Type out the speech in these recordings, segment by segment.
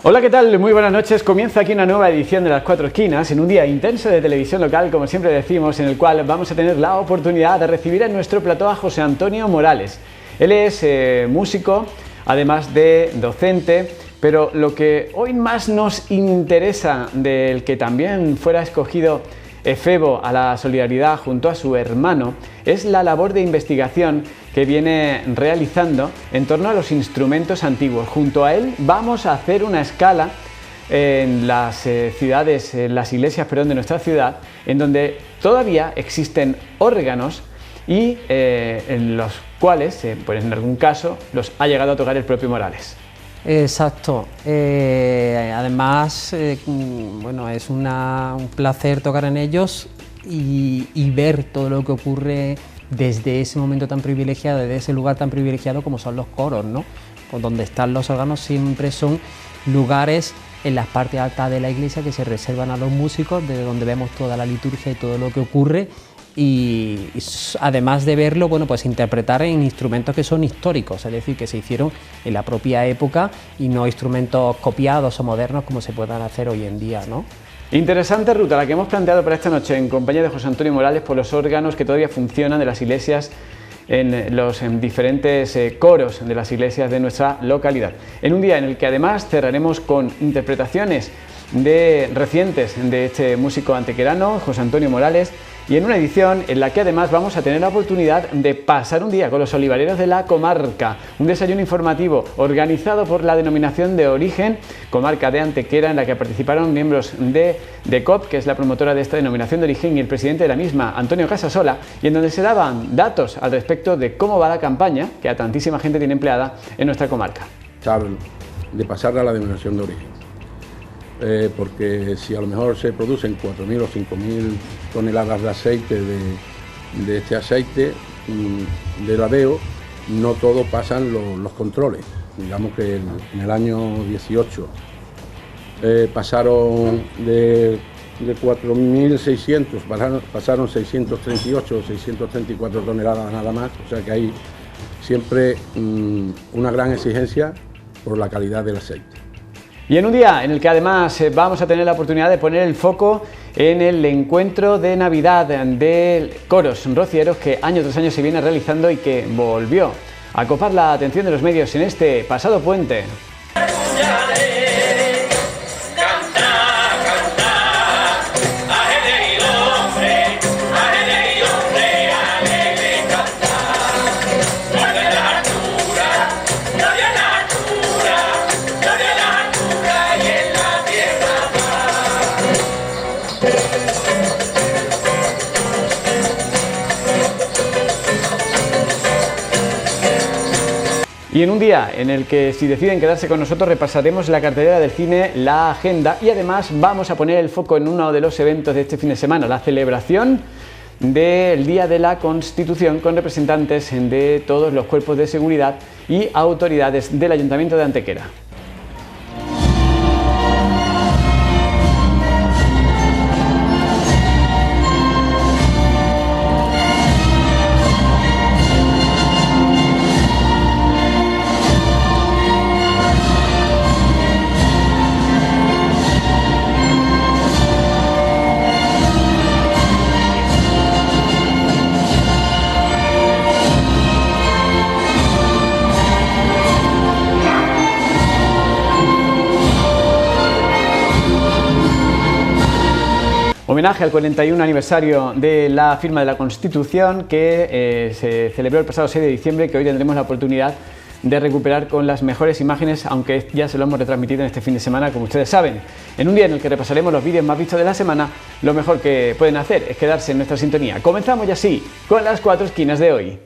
Hola, ¿qué tal? Muy buenas noches. Comienza aquí una nueva edición de Las Cuatro Esquinas en un día intenso de televisión local, como siempre decimos, en el cual vamos a tener la oportunidad de recibir en nuestro plató a José Antonio Morales. Él es músico, además de docente, pero lo que hoy más nos interesa, del que también fuera escogido efebo a la solidaridad junto a su hermano, es la labor de investigación que viene realizando en torno a los instrumentos antiguos. Junto a él vamos a hacer una escala en las ciudades, en las iglesias, perdón, de nuestra ciudad, en donde todavía existen órganos y en los cuales, pues en algún caso, los ha llegado a tocar el propio Morales. Exacto. Además, bueno, es un placer tocar en ellos y ver todo lo que ocurre desde ese momento tan privilegiado, desde ese lugar tan privilegiado como son los coros, ¿no? Pues donde están los órganos siempre son lugares en las partes altas de la iglesia que se reservan a los músicos, desde donde vemos toda la liturgia y todo lo que ocurre. Y además de verlo, bueno, pues interpretar en instrumentos que son históricos, es decir, que se hicieron en la propia época y no instrumentos copiados o modernos como se puedan hacer hoy en día, ¿no? Interesante ruta la que hemos planteado para esta noche en compañía de José Antonio Morales por los órganos que todavía funcionan de las iglesias, en los diferentes coros de las iglesias de nuestra localidad. En un día en el que además cerraremos con interpretaciones recientes de este músico antequerano, José Antonio Morales, y en una edición en la que además vamos a tener la oportunidad de pasar un día con los olivareros de la comarca, un desayuno informativo organizado por la denominación de origen Comarca de Antequera, en la que participaron miembros de DECOP, que es la promotora de esta denominación de origen, y el presidente de la misma, Antonio Casasola, y en donde se daban datos al respecto de cómo va la campaña que a tantísima gente tiene empleada en nuestra comarca. De pasar a la denominación de origen. Porque si a lo mejor se producen 4.000 o 5.000 toneladas de aceite, de este aceite de ladeo, no todo pasan los controles. Digamos que en el año 18 pasaron de 4.600, pasaron 638 o 634 toneladas nada más, o sea que hay siempre una gran exigencia por la calidad del aceite. Y en un día en el que además vamos a tener la oportunidad de poner el foco en el encuentro de Navidad de coros rocieros que año tras año se viene realizando y que volvió a copar la atención de los medios en este pasado puente. Y en un día en el que, si deciden quedarse con nosotros, repasaremos la cartelera del cine, la agenda, y además vamos a poner el foco en uno de los eventos de este fin de semana, la celebración del Día de la Constitución, con representantes de todos los cuerpos de seguridad y autoridades del Ayuntamiento de Antequera. Homenaje al 41 aniversario de la firma de la Constitución, que se celebró el pasado 6 de diciembre, que hoy tendremos la oportunidad de recuperar con las mejores imágenes, aunque ya se lo hemos retransmitido en este fin de semana, como ustedes saben. En un día en el que repasaremos los vídeos más vistos de la semana, lo mejor que pueden hacer es quedarse en nuestra sintonía. Comenzamos ya así con las cuatro esquinas de hoy.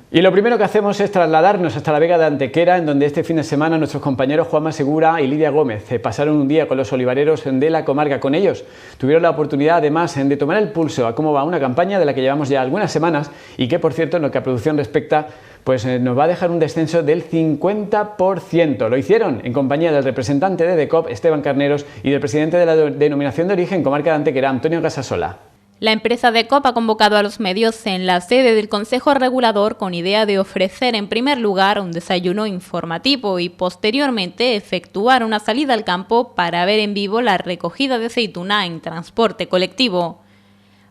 Y lo primero que hacemos es trasladarnos hasta la Vega de Antequera, en donde este fin de semana nuestros compañeros Juanma Segura y Lidia Gómez pasaron un día con los olivareros de la comarca. Con ellos tuvieron la oportunidad además de tomar el pulso a cómo va una campaña de la que llevamos ya algunas semanas y que, por cierto, en lo que a producción respecta, pues nos va a dejar un descenso del 50%. Lo hicieron en compañía del representante de DECOP, Esteban Carneros, y del presidente de la denominación de origen Comarca de Antequera, Antonio Casasola. La empresa DECOP ha convocado a los medios en la sede del Consejo Regulador con idea de ofrecer en primer lugar un desayuno informativo y posteriormente efectuar una salida al campo para ver en vivo la recogida de aceituna en transporte colectivo.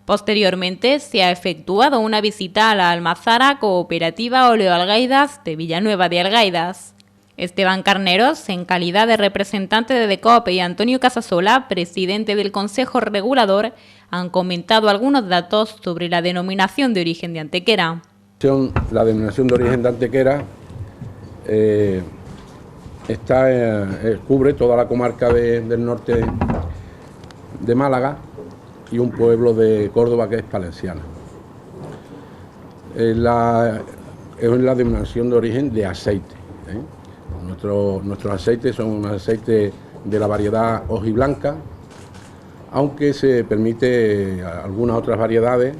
Posteriormente se ha efectuado una visita a la almazara cooperativa Oleoalgaidas de Villanueva de Algaidas. Esteban Carneros, en calidad de representante de DECOP, y Antonio Casasola, presidente del Consejo Regulador, han comentado algunos datos sobre la denominación de origen de Antequera. La denominación de origen de Antequera cubre toda la comarca del norte de Málaga y un pueblo de Córdoba que es Palenciana. Es la denominación de origen de aceite. Nuestros aceites son un aceite de la variedad hojiblanca, aunque se permite algunas otras variedades,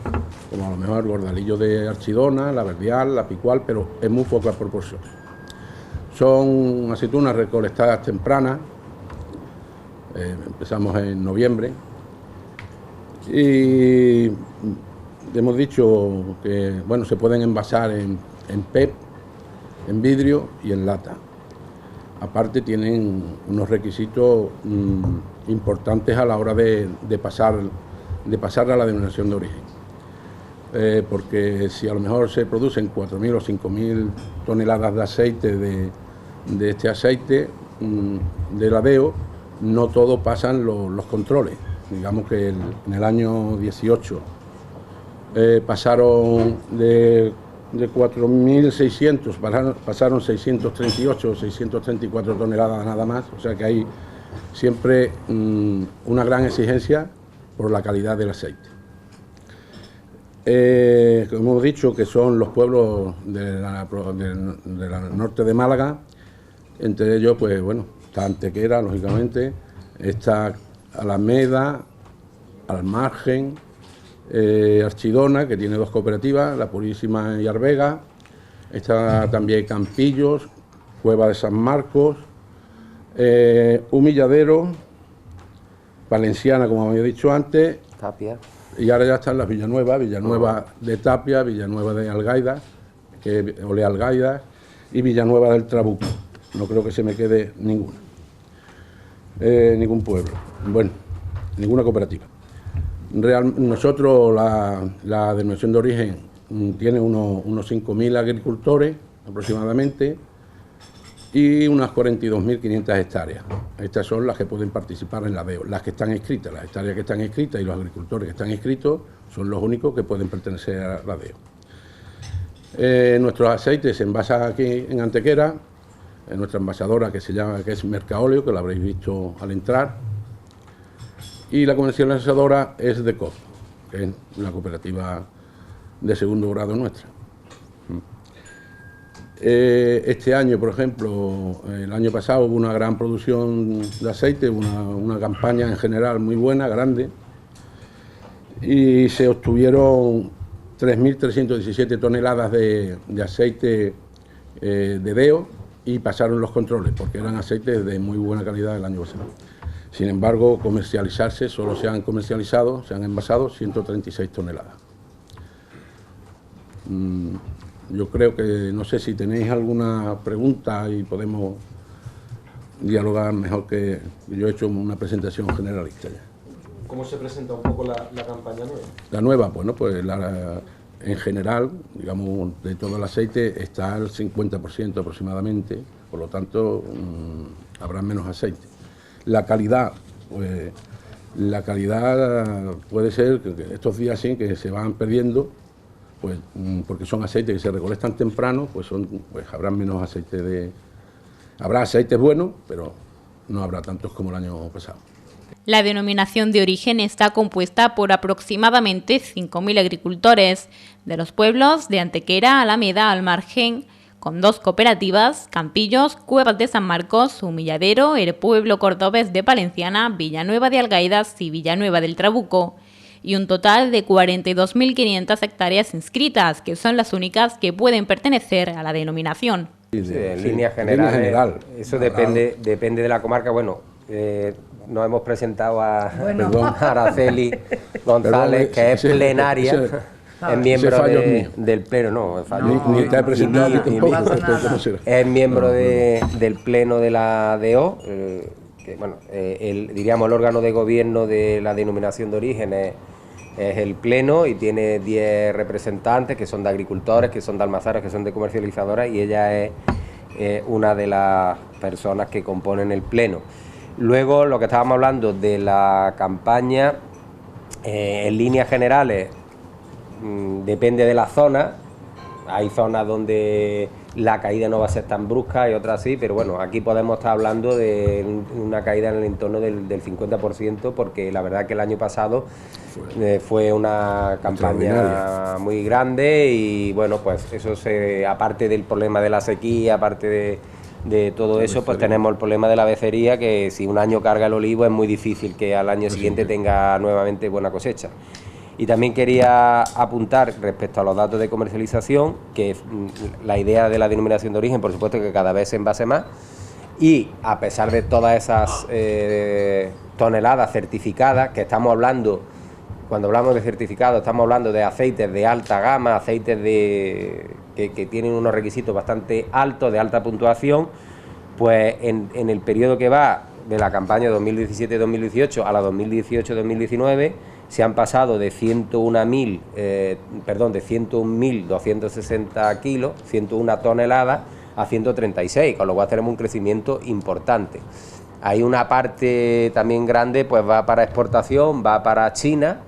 como a lo mejor el gordalillo de Archidona, la verdial, la picual, pero en muy poca proporción. Son aceitunas recolectadas tempranas, empezamos en noviembre, y hemos dicho que bueno, se pueden envasar en PET, en vidrio y en lata. Aparte tienen unos requisitos importantes a la hora de pasar a la denominación de origen. Porque si a lo mejor se producen 4.000 o 5.000 toneladas de aceite de este aceite de ladeo, no todos pasan los controles. Digamos que en el año 18 pasaron de 4.600, pasaron 638 o 634 toneladas nada más, o sea que hay siempre una gran exigencia por la calidad del aceite. Como hemos dicho, que son los pueblos del norte de Málaga, entre ellos, pues bueno, está Antequera, lógicamente, está Alameda, Almargen, Archidona, que tiene dos cooperativas, La Purísima y Arvega, está también Campillos, Cueva de San Marcos, Humilladero, Palenciana, como había dicho antes, Tapia. Y ahora ya están las Villanueva de Tapia, Villanueva de Algaidas, Olealgaidas, y Villanueva del Trabuco. No creo que se me quede ninguna, ningún pueblo, bueno, ninguna cooperativa. Nosotros, la denominación de origen tiene unos 5.000 agricultores aproximadamente y unas 42.500 hectáreas. Estas son las que pueden participar en la DEO, las que están inscritas, las hectáreas que están inscritas y los agricultores que están inscritos son los únicos que pueden pertenecer a la DEO. Nuestros aceites se envasan aquí en Antequera, en nuestra envasadora que es Mercaóleo, que lo habréis visto al entrar, y la comercializadora es DECOP, que es una cooperativa de segundo grado nuestra. Este año, por ejemplo, el año pasado hubo una gran producción de aceite, una campaña en general muy buena, grande, y se obtuvieron 3.317 toneladas de aceite de DEO y pasaron los controles, porque eran aceites de muy buena calidad el año pasado. Sin embargo, comercializarse, solo se han envasado 136 toneladas. Yo creo que, no sé si tenéis alguna pregunta y podemos dialogar mejor, que yo he hecho una presentación generalista ya. ¿Cómo se presenta un poco la campaña nueva? La nueva, bueno, pues en general, digamos, de todo el aceite está al 50% aproximadamente, por lo tanto habrá menos aceite. La calidad, pues la calidad puede ser que estos días sí que se van perdiendo, pues porque son aceites que se recolectan temprano, pues habrá menos aceite habrá aceites buenos, pero no habrá tantos como el año pasado. La denominación de origen está compuesta por aproximadamente 5.000 agricultores de los pueblos de Antequera, Alameda, Almargen, con dos cooperativas, Campillos, Cuevas de San Marcos, Humilladero, el pueblo cordobés de Palenciana, Villanueva de Algaidas y Villanueva del Trabuco, y un total de 42.500 hectáreas inscritas, que son las únicas que pueden pertenecer a la denominación. Sí, en línea general, eso depende de la comarca. Bueno, nos hemos presentado a Perdón. Araceli González, que es plenaria, es miembro del Pleno, no, es fallo. Ni te he presentado ni tampoco. Es miembro del Pleno de la DO, que bueno, diríamos el órgano de gobierno de la denominación de origen es el Pleno, y tiene 10 representantes que son de agricultores, que son de almazaras, que son de comercializadoras, y ella es una de las personas que componen el Pleno. Luego, lo que estábamos hablando de la campaña, en líneas generales, depende de la zona. Hay zonas donde la caída no va a ser tan brusca y otras sí, pero bueno, aquí podemos estar hablando de una caída en el entorno del 50%, porque la verdad que el año pasado fue una campaña muy grande, y bueno, pues eso aparte del problema de la sequía, aparte de todo eso, pues tenemos el problema de la becería, que si un año carga el olivo es muy difícil que al año siguiente tenga nuevamente buena cosecha. Y también quería apuntar respecto a los datos de comercialización, que la idea de la denominación de origen, por supuesto, que cada vez se envase más, y a pesar de todas esas toneladas certificadas, que estamos hablando, cuando hablamos de certificados, estamos hablando de aceites de alta gama, aceites que tienen unos requisitos bastante altos, de alta puntuación, pues en el periodo que va de la campaña 2017-2018 a la 2018-2019, se han pasado de 101.260 kilos, 101 toneladas, a 136, con lo cual tenemos un crecimiento importante. Hay una parte también grande, pues va para exportación, va para China.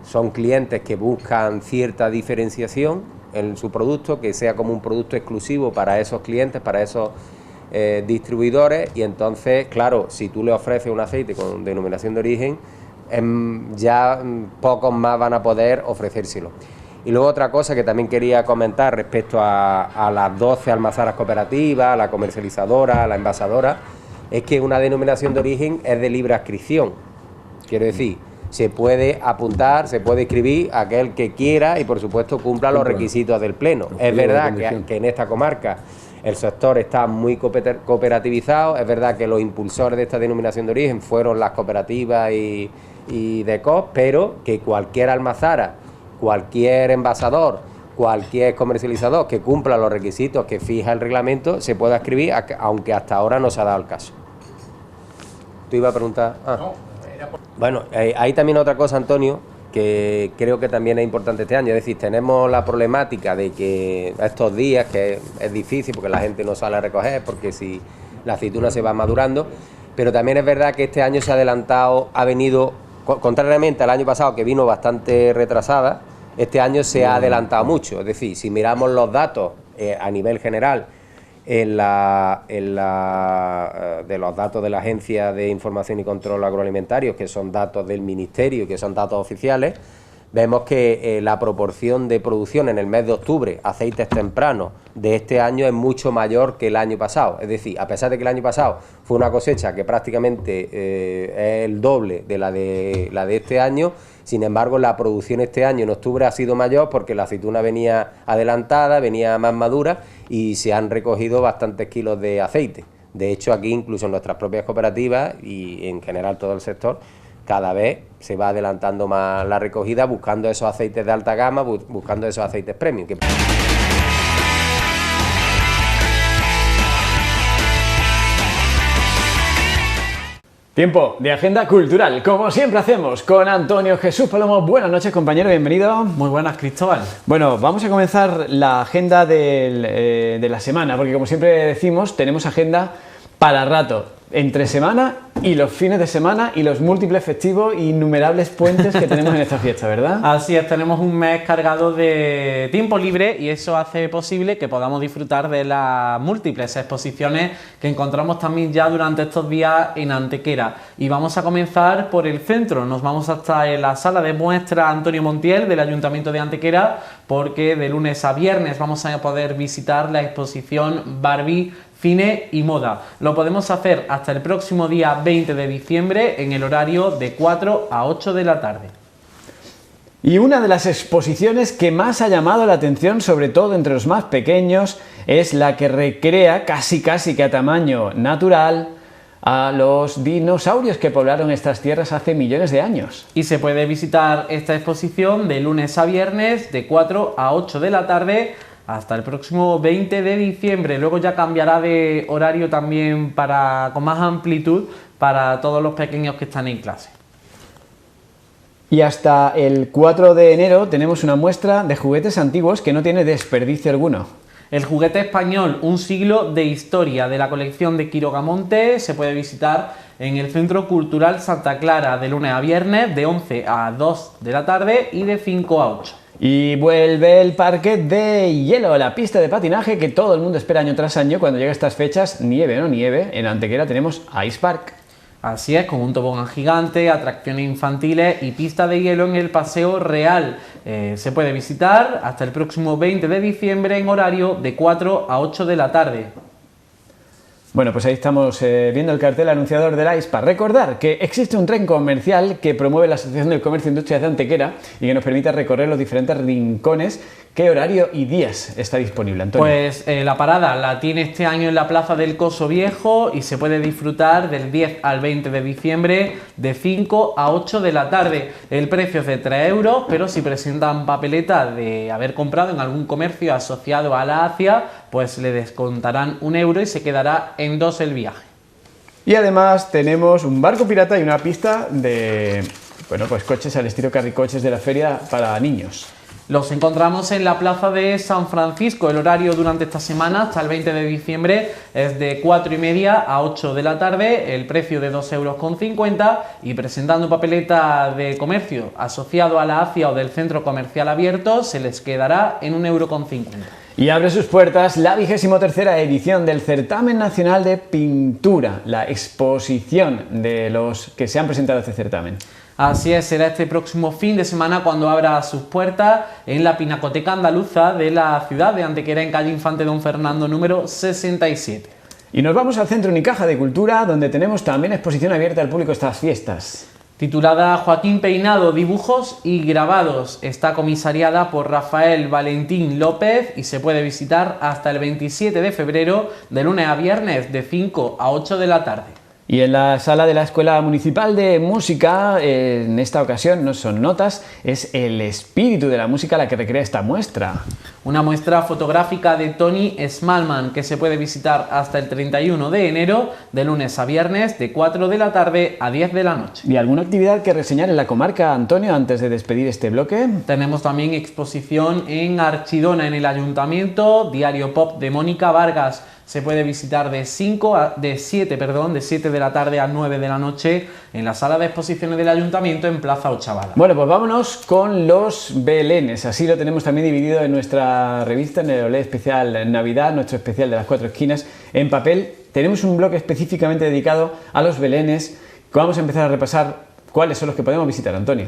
Son clientes que buscan cierta diferenciación en su producto, que sea como un producto exclusivo para esos clientes, para esos distribuidores, y entonces, claro, si tú le ofreces un aceite con denominación de origen, ya pocos más van a poder ofrecérselo. Y luego otra cosa que también quería comentar respecto a las 12 almazaras cooperativas, a la comercializadora, a la envasadora, es que una denominación de origen es de libre adscripción. Quiero decir, se puede apuntar, se puede inscribir aquel que quiera y por supuesto cumpla los requisitos del Pleno. Es verdad que en esta comarca el sector está muy cooperativizado, es verdad que los impulsores de esta denominación de origen fueron las cooperativas y DECOP, pero que cualquier almazara, cualquier envasador, cualquier comercializador que cumpla los requisitos que fija el reglamento se pueda inscribir, aunque hasta ahora no se ha dado el caso. ¿Tú ibas a preguntar? Bueno, hay también otra cosa, Antonio, que creo que también es importante este año. Es decir, tenemos la problemática de que estos días, que es difícil porque la gente no sale a recoger, porque si la aceituna se va madurando, pero también es verdad que este año se ha adelantado, ha venido, contrariamente al año pasado, que vino bastante retrasada, este año se ha adelantado mucho. Es decir, si miramos los datos a nivel general, de los datos de la Agencia de Información y Control Agroalimentario, que son datos del Ministerio, que son datos oficiales, vemos que la proporción de producción en el mes de octubre, aceites tempranos, de este año es mucho mayor que el año pasado. Es decir, a pesar de que el año pasado fue una cosecha que prácticamente es el doble de la de este año, sin embargo la producción este año en octubre ha sido mayor porque la aceituna venía adelantada, venía más madura y se han recogido bastantes kilos de aceite. De hecho, aquí incluso en nuestras propias cooperativas y en general todo el sector, cada vez se va adelantando más la recogida, buscando esos aceites de alta gama, buscando esos aceites premium. Tiempo de agenda cultural, como siempre hacemos con Antonio Jesús Palomo. Buenas noches, compañero, bienvenido. Muy buenas, Cristóbal. Bueno, vamos a comenzar la agenda de la semana, porque como siempre decimos, tenemos agenda para rato, entre semana y los fines de semana y los múltiples festivos e innumerables puentes que tenemos en esta fiesta, ¿verdad? Así es, tenemos un mes cargado de tiempo libre y eso hace posible que podamos disfrutar de las múltiples exposiciones que encontramos también ya durante estos días en Antequera. Y vamos a comenzar por el centro, nos vamos hasta en la sala de muestra Antonio Montiel del Ayuntamiento de Antequera, porque de lunes a viernes vamos a poder visitar la exposición Barbie, Cine y Moda. Lo podemos hacer hasta el próximo día 20 de diciembre en el horario de 4 a 8 de la tarde. Y una de las exposiciones que más ha llamado la atención, sobre todo entre los más pequeños, es la que recrea casi que a tamaño natural a los dinosaurios que poblaron estas tierras hace millones de años. Y se puede visitar esta exposición de lunes a viernes de 4 a 8 de la tarde hasta el próximo 20 de diciembre. Luego ya cambiará de horario también con más amplitud para todos los pequeños que están en clase. Y hasta el 4 de enero tenemos una muestra de juguetes antiguos que no tiene desperdicio alguno. El juguete español, un siglo de historia, de la colección de Quirogamonte, se puede visitar en el Centro Cultural Santa Clara de lunes a viernes de 11 a 2 de la tarde y de 5 a 8. Y vuelve el parque de hielo, la pista de patinaje que todo el mundo espera año tras año cuando llega estas fechas, nieve o no nieve. En Antequera tenemos Ice Park. Así es, con un tobogán gigante, atracciones infantiles y pista de hielo en el Paseo Real. Se puede visitar hasta el próximo 20 de diciembre en horario de 4 a 8 de la tarde. Bueno, pues ahí estamos viendo el cartel anunciador del Ice Park. Recordar que existe un tren comercial que promueve la Asociación del Comercio e Industria de Antequera y que nos permite recorrer los diferentes rincones. ¿Qué horario y días está disponible, Antonio? Pues la parada la tiene este año en la Plaza del Coso Viejo y se puede disfrutar del 10 al 20 de diciembre de 5 a 8 de la tarde. El precio es de 3 euros, pero si presentan papeleta de haber comprado en algún comercio asociado a la ACIA, pues le descontarán 1 euro y se quedará en 2 el viaje. Y además tenemos un barco pirata y una pista de, bueno, pues coches al estilo carricoches de la feria para niños. Los encontramos en la plaza de San Francisco. El horario durante esta semana hasta el 20 de diciembre es de 4:30 a 8 de la tarde, el precio de 2,50 € y presentando papeleta de comercio asociado a la ACIA o del centro comercial abierto se les quedará en 1,50 €. Y abre sus puertas la 23ª edición del Certamen Nacional de Pintura, la exposición de los que se han presentado a este certamen. Así es, será este próximo fin de semana cuando abra sus puertas en la Pinacoteca Andaluza de la ciudad de Antequera, en calle Infante Don Fernando número 67. Y nos vamos al Centro Unicaja de Cultura, donde tenemos también exposición abierta al público estas fiestas. Titulada Joaquín Peinado, dibujos y grabados. Está comisariada por Rafael Valentín López y se puede visitar hasta el 27 de febrero de lunes a viernes de 5 a 8 de la tarde. Y en la sala de la Escuela Municipal de Música, en esta ocasión no son notas, es el espíritu de la música la que recrea esta muestra. Una muestra fotográfica de Tony Smallman que se puede visitar hasta el 31 de enero, de lunes a viernes, de 4 de la tarde a 10 de la noche. ¿Y alguna actividad que reseñar en la comarca, Antonio, antes de despedir este bloque? Tenemos también exposición en Archidona, en el Ayuntamiento, Diario Pop de Mónica Vargas. Se puede visitar de 7 de la tarde a 9 de la noche en la sala de exposiciones del Ayuntamiento en Plaza Ochavala. Bueno, pues vámonos con los belenes. Así lo tenemos también dividido en nuestra revista, en el Olé Especial Navidad, nuestro especial de las 4 esquinas, en papel. Tenemos un bloque específicamente dedicado a los belenes. Vamos a empezar a repasar cuáles son los que podemos visitar, Antonio.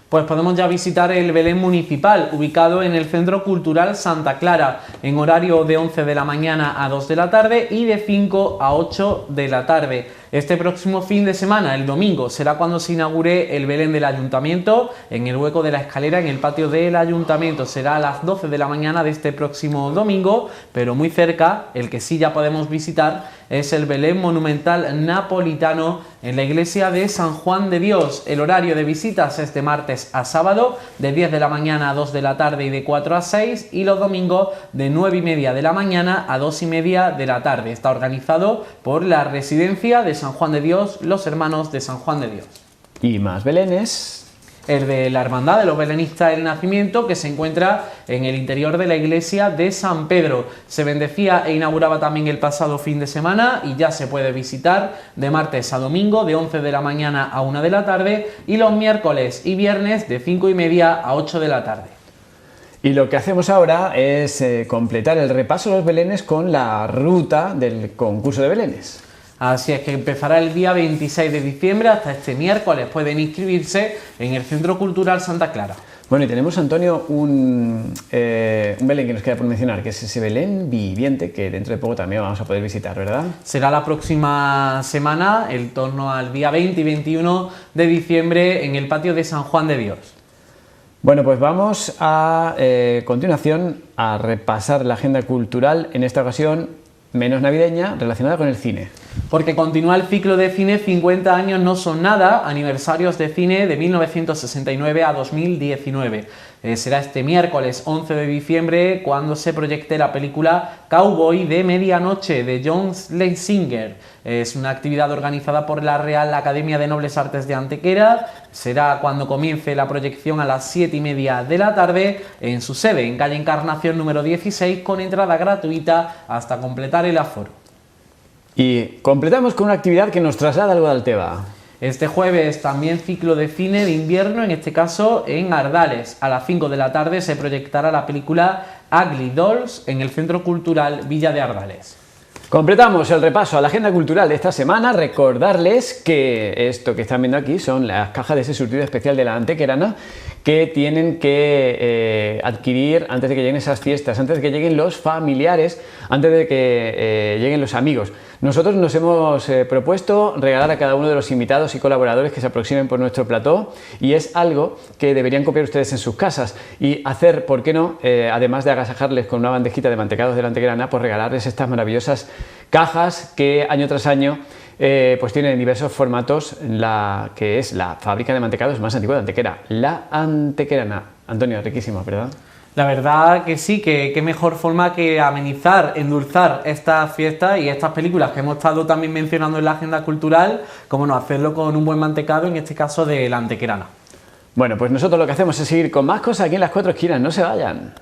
Pues podemos ya visitar el Belén Municipal, ubicado en el Centro Cultural Santa Clara, en horario de 11 de la mañana a 2 de la tarde y de 5 a 8 de la tarde. Este próximo fin de semana, el domingo, será cuando se inaugure el Belén del Ayuntamiento, en el hueco de la escalera en el patio del Ayuntamiento. Será a las 12 de la mañana de este próximo domingo, pero muy cerca, el que sí ya podemos visitar, es el Belén Monumental Napolitano en la iglesia de San Juan de Dios. El horario de visitas es de martes a sábado, de 10 de la mañana a 2 de la tarde y de 4 a 6, y los domingos de 9:30 de la mañana a 2:30 de la tarde. Está organizado por la Residencia de San Juan de Dios, los Hermanos de San Juan de Dios. Y más belenes. El de la Hermandad de los Belenistas del Nacimiento, que se encuentra en el interior de la iglesia de San Pedro. Se bendecía e inauguraba también el pasado fin de semana y ya se puede visitar de martes a domingo, de 11 de la mañana a 1 de la tarde, y los miércoles y viernes de 5:30 a 8 de la tarde. Y lo que hacemos ahora es completar el repaso de los belenes con la ruta del concurso de belenes. Así es que empezará el día 26 de diciembre, hasta este miércoles pueden inscribirse en el Centro Cultural Santa Clara. Bueno, y tenemos, Antonio, un Belén que nos queda por mencionar, que es ese Belén viviente que dentro de poco también vamos a poder visitar, ¿verdad? Será la próxima semana, en torno al día 20 y 21 de diciembre, en el patio de San Juan de Dios. Bueno, pues vamos a continuación a repasar la agenda cultural, en esta ocasión menos navideña, relacionada con el cine. Porque continúa el ciclo de cine 50 años no son nada, aniversarios de cine de 1969 a 2019. Será este miércoles 11 de diciembre cuando se proyecte la película Cowboy de Medianoche de John Schlesinger. Es una actividad organizada por la Real Academia de Nobles Artes de Antequera. Será cuando comience la proyección a las 7:30 de la tarde en su sede, en calle Encarnación número 16, con entrada gratuita hasta completar el aforo. Y completamos con una actividad que nos traslada al Guadalteba. Este jueves también ciclo de cine de invierno, en este caso en Ardales. A las 5 de la tarde se proyectará la película Ugly Dolls en el Centro Cultural Villa de Ardales. Completamos el repaso a la agenda cultural de esta semana. Recordarles que esto que están viendo aquí son las cajas de ese surtido especial de la Antequerana que tienen que adquirir antes de que lleguen esas fiestas, antes de que lleguen los familiares, antes de que lleguen los amigos. Nosotros nos hemos propuesto regalar a cada uno de los invitados y colaboradores que se aproximen por nuestro plató, y es algo que deberían copiar ustedes en sus casas y hacer, ¿por qué no?, además de agasajarles con una bandejita de mantecados de la Antequerana, pues regalarles estas maravillosas cajas que año tras año pues tienen diversos formatos, la que es la fábrica de mantecados más antigua de Antequera, la Antequerana. Antonio, riquísimo, ¿verdad? La verdad que sí, que qué mejor forma que amenizar, endulzar estas fiestas y estas películas que hemos estado también mencionando en la agenda cultural, como no, hacerlo con un buen mantecado, en este caso de la Antequerana. Bueno, pues nosotros lo que hacemos es seguir con más cosas aquí en Las Cuatro Esquinas, no se vayan.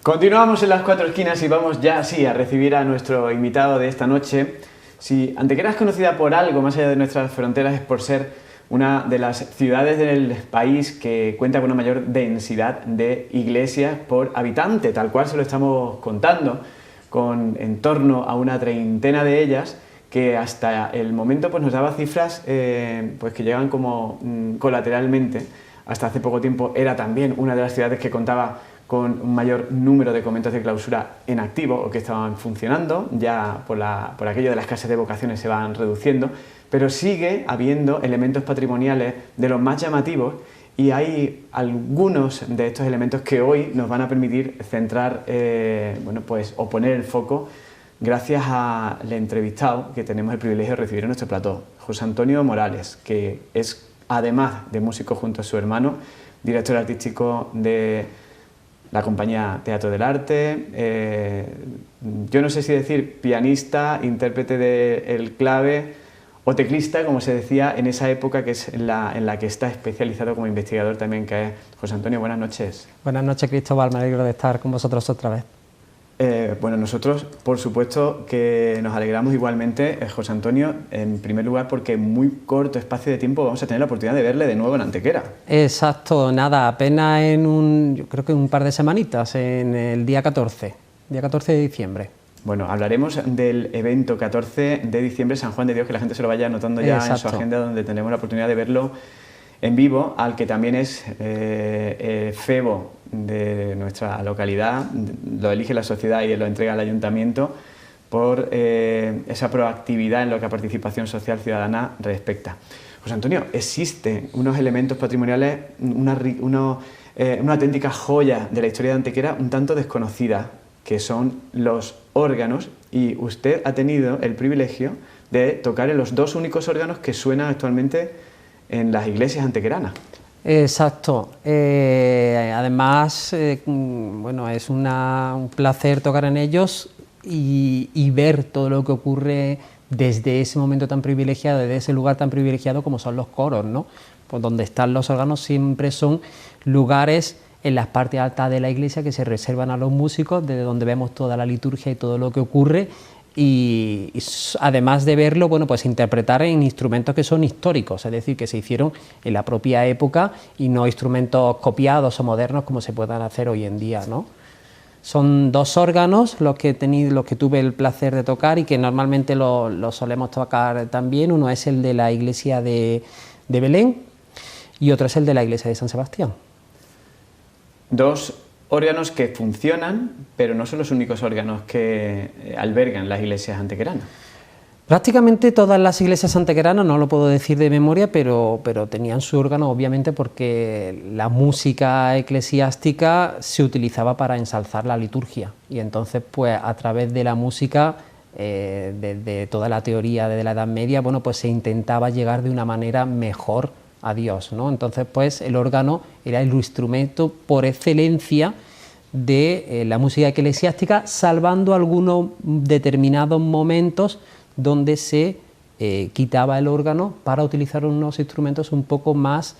Continuamos en Las Cuatro Esquinas y vamos ya sí a recibir a nuestro invitado de esta noche. Si Antequera es conocida por algo más allá de nuestras fronteras, es por ser una de las ciudades del país que cuenta con una mayor densidad de iglesias por habitante, tal cual se lo estamos contando, con en torno a una treintena de ellas, que hasta el momento pues nos daba cifras pues que llegan como colateralmente. Hasta hace poco tiempo era también una de las ciudades que contaba con un mayor número de conventos de clausura en activo o que estaban funcionando, ya por aquello de las casas de vocaciones se van reduciendo, pero sigue habiendo elementos patrimoniales de los más llamativos, y hay algunos de estos elementos que hoy nos van a permitir centrar, bueno, pues, o poner el foco gracias al entrevistado que tenemos el privilegio de recibir en nuestro plató, José Antonio Morales, que es, además de músico junto a su hermano, director artístico de la compañía Teatro del Arte, yo no sé si decir pianista, intérprete de el clave o teclista, como se decía en esa época, que es en la que está especializado como investigador también, que es José Antonio. Buenas noches. Buenas noches, Cristóbal, me alegro de estar con vosotros otra vez. Bueno, nosotros, por supuesto, que nos alegramos igualmente, José Antonio, en primer lugar porque en muy corto espacio de tiempo vamos a tener la oportunidad de verle de nuevo en Antequera. Exacto, nada, apenas yo creo que un par de semanitas, en el día 14 de diciembre. Bueno, hablaremos del evento 14 de diciembre, San Juan de Dios, que la gente se lo vaya anotando ya en su agenda, donde tendremos la oportunidad de verlo en vivo, al que también es febo de nuestra localidad, lo elige la sociedad y lo entrega al ayuntamiento por esa proactividad en lo que a participación social ciudadana respecta. José Antonio, existen unos elementos patrimoniales, una auténtica joya de la historia de Antequera un tanto desconocida, que son los órganos, y usted ha tenido el privilegio de tocar en los dos únicos órganos que suenan actualmente en las iglesias antequeranas. Exacto. Además, bueno, es un placer tocar en ellos y ver todo lo que ocurre desde ese momento tan privilegiado, desde ese lugar tan privilegiado como son los coros, ¿no? Pues donde están los órganos siempre son lugares en las partes altas de la iglesia que se reservan a los músicos, desde donde vemos toda la liturgia y todo lo que ocurre. Y además de verlo, bueno, pues interpretar en instrumentos que son históricos, es decir, que se hicieron en la propia época y no instrumentos copiados o modernos como se puedan hacer hoy en día, ¿no? Son dos órganos los que tuve el placer de tocar y que normalmente lo solemos tocar también. Uno es el de la iglesia de Belén y otro es el de la iglesia de San Sebastián. Dos órganos que funcionan, pero no son los únicos órganos que albergan las iglesias antequeranas. Prácticamente todas las iglesias antequeranas, no lo puedo decir de memoria, pero tenían su órgano, obviamente, porque la música eclesiástica se utilizaba para ensalzar la liturgia, y entonces pues a través de la música, de toda la teoría de la Edad Media, bueno, pues se intentaba llegar de una manera mejor a Dios, ¿no? Entonces pues el órgano era el instrumento por excelencia de la música eclesiástica, salvando algunos determinados momentos donde se quitaba el órgano para utilizar unos instrumentos un poco más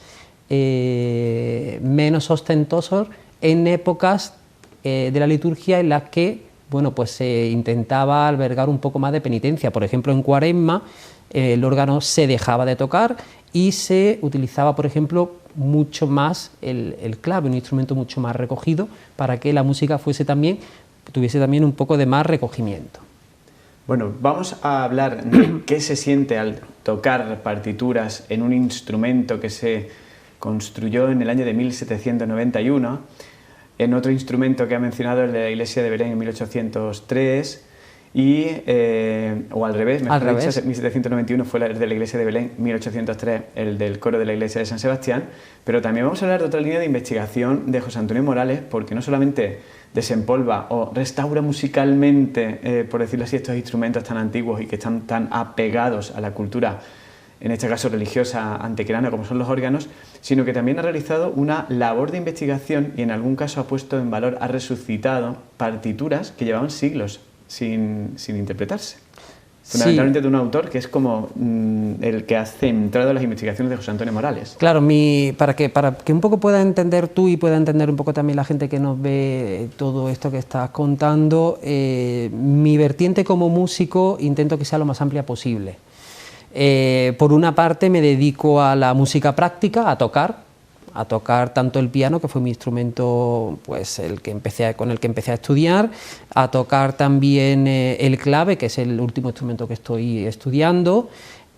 menos ostentosos en épocas de la liturgia en las que, bueno, pues se intentaba albergar un poco más de penitencia. Por ejemplo, en Cuaresma el órgano se dejaba de tocar y se utilizaba, por ejemplo, mucho más el clave, un instrumento mucho más recogido, para que la música tuviese también un poco de más recogimiento. Bueno, vamos a hablar de qué se siente al tocar partituras en un instrumento que se construyó en el año de 1791, en otro instrumento que ha mencionado, el de la iglesia de Belén en 1803, o al revés, mejor dicho, 1791 fue el de la iglesia de Belén, 1803 el del coro de la iglesia de San Sebastián. Pero también vamos a hablar de otra línea de investigación de José Antonio Morales, porque no solamente desempolva o restaura musicalmente, por decirlo así, estos instrumentos tan antiguos y que están tan apegados a la cultura, en este caso religiosa antequerana, como son los órganos, sino que también ha realizado una labor de investigación y en algún caso ha puesto en valor, ha resucitado partituras que llevaban siglos sin interpretarse. Fundamentalmente de un autor que es como el que ha centrado las investigaciones de José Antonio Morales. Claro, para que un poco pueda entender tú y pueda entender un poco también la gente que nos ve todo esto que estás contando, mi vertiente como músico intento que sea lo más amplia posible. Por una parte me dedico a la música práctica, a tocar tanto el piano, que fue mi instrumento pues con el que empecé a estudiar, a tocar también el clave, que es el último instrumento que estoy estudiando.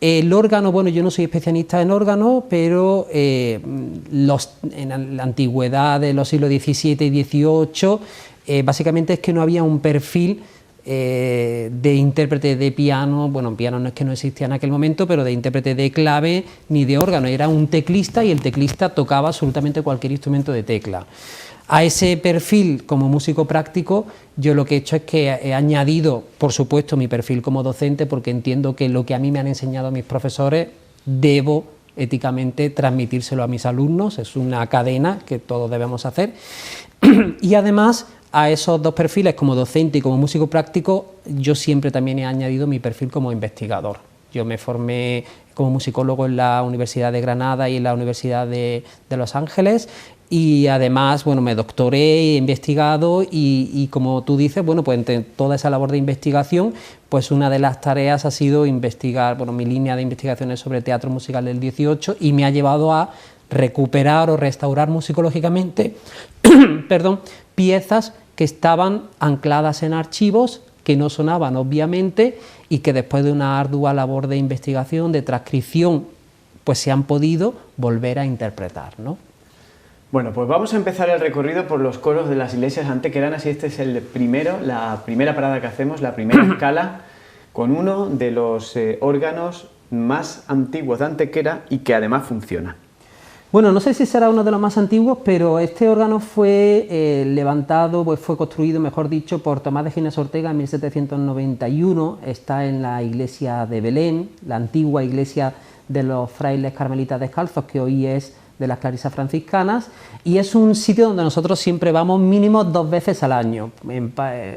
El órgano, bueno, yo no soy especialista en órgano, pero en la antigüedad de los siglos XVII y XVIII, básicamente es que no había un perfil de intérprete de piano, bueno, piano no es que no existía en aquel momento, pero de intérprete de clave ni de órgano, era un teclista y el teclista tocaba absolutamente cualquier instrumento de tecla. A ese perfil como músico práctico yo lo que he hecho es que he añadido, por supuesto, mi perfil como docente, porque entiendo que lo que a mí me han enseñado mis profesores debo éticamente transmitírselo a mis alumnos, es una cadena que todos debemos hacer. Y además a esos dos perfiles, como docente y como músico práctico, yo siempre también he añadido mi perfil como investigador. Yo me formé como musicólogo en la Universidad de Granada y en la Universidad de Los Ángeles, y además, bueno, me doctoré, he investigado y como tú dices, bueno, pues entre toda esa labor de investigación, pues una de las tareas ha sido investigar, bueno, mi línea de investigación es sobre teatro musical del 18 y me ha llevado a recuperar o restaurar musicológicamente perdón, piezas que estaban ancladas en archivos, que no sonaban obviamente y que después de una ardua labor de investigación, de transcripción, pues se han podido volver a interpretar, ¿no? Bueno, pues vamos a empezar el recorrido por los coros de las iglesias antequeranas y este es la primera parada que hacemos, la primera escala, con uno de los órganos más antiguos de Antequera y que además funciona. Bueno, no sé si será uno de los más antiguos, pero este órgano fue levantado, pues fue construido, mejor dicho, por Tomás de Gines Ortega en 1791, está en la iglesia de Belén, la antigua iglesia de los frailes carmelitas descalzos, que hoy es de las Clarisas franciscanas, y es un sitio donde nosotros siempre vamos mínimo 2 veces al año,